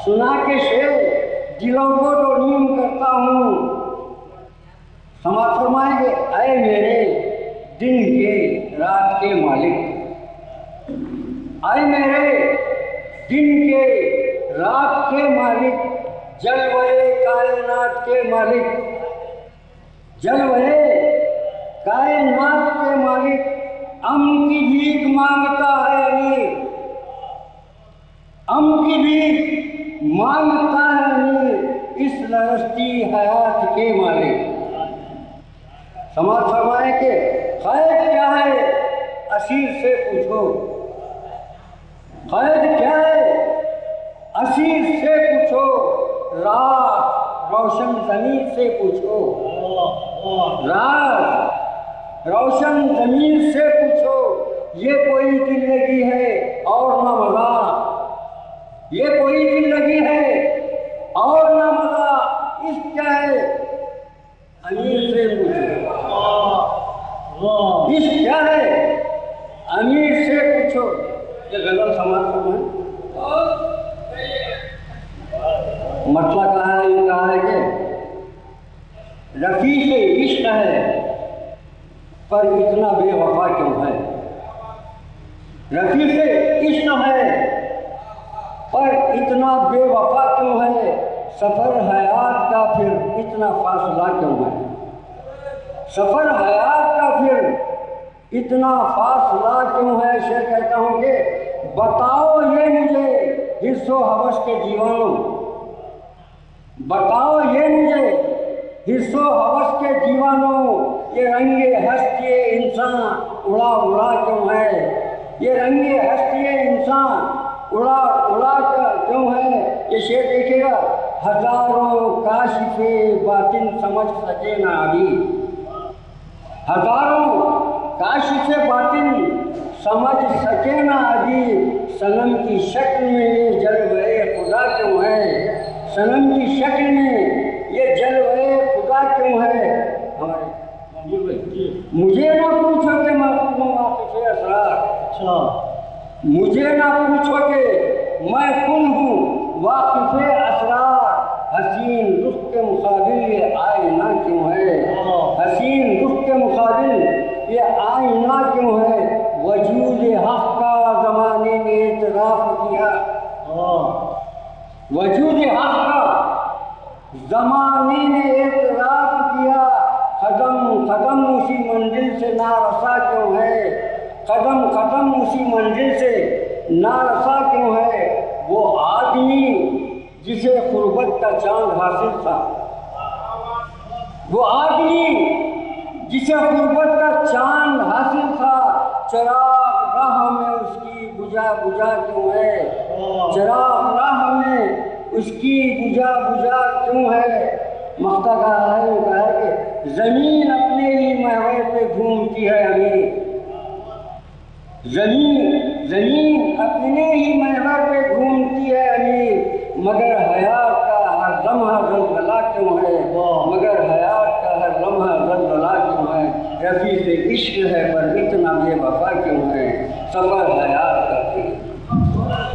سنا کے شعر دلوں کو تو نیم کرتا ہوں. سماعت فرمائیں گے اے میرے دن کے رات کے مالک، اے میرے دن کے رات کے مالک، جلوے کائنات کے مالک، جلوے کائنات کے مالک، امن کی بھیک مانگتا ہے امیر، امن کی بھیک مانگتا ہے امیر، اس لرزتی حیات کے مالک. سماعت فرمائیں کہ قید کیا ہے اسیر سے پوچھو، قید کیا ہے اسیر سے پوچھو، راز روشن ضمیر سے پوچھو، راز روشن ضمیر سے پوچھو. یہ کوئی دل لگی ہے اور نہ مزہ، یہ کوئی دل لگی ہے اور نہ مزہ، اس کیا ہے امیر سے پوچھو، اس کیا ہے امیر سے پوچھو. یہ غزل سماعت فرمائیں. مطلب کہا ہے، یہ کہا ہے کہ رفیق عشق ہے پر اتنا بے وفا کیوں ہے، رفیق عشق ہے پر اتنا بے وفا کیوں ہے، سفر حیات کا پھر اتنا فاصلہ کیوں ہے، سفر حیات کا پھر اتنا فاصلہ کیوں ہے. شعر کہتا ہوں کہ بتاؤ یہ مجھے حرص و ہوس کے دیوانوں، بتاؤ یہ مجھے حرص و ہوس کے دیوانوں، یہ رنگ ہستی انسان اڑا اڑا کیوں ہے، یہ رنگ ہستی انسان اڑا اڑا کیوں ہے. یہ شعر دیکھیے گا، ہزاروں کاشف باطن سمجھ سکے نہ ابھی، ہزاروں کاشف باطن سمجھ سکے نہ ابھی، صنم کی شکل میں یہ جلوے خدا کیوں ہے، صنم کی شکل میں یہ جلوے خدا کیوں ہے. مجھے نہ پوچھو کہ میں خون واقف اسرار، مجھے نہ پوچھو کہ میں خون ہوں واقف اسرار، حسین رخ کے مقابل یہ آئینہ کیوں ہے، حسین رخ کے مقابل یہ آئینہ کیوں ہے. وجود حق کا زمانے نے اعتراف کیا، وجود حق کا زمانے نے اعتراف کیا، قدم قدم اسی منزل سے نارسا کیوں ہے، قدم قدم اسی منزل سے نارسا کیوں ہے. وہ آدمی جسے قربت کا چاند حاصل تھا، وہ آدمی جسے قربت کا چاند حاصل تھا، چراغ راہ میں اس کی بجھا بجھا کیوں ہے، چراغ راہ میں اس کی بجھا بجھا کیوں ہے. مختہ کہا ہے، وہ کہا ہے کہ زمین اپنے ہی محور پہ گھومتی ہے امیر، زمین اپنے ہی محور پہ گھومتی ہے امیر، مگر حیات کا ہر لمحہ زلزلہ کیوں ہے، مگر حیات کا ہر لمحہ زلزلہ کیوں ہے. رفیق عشق ہے پر اتنا بے وفا کیوں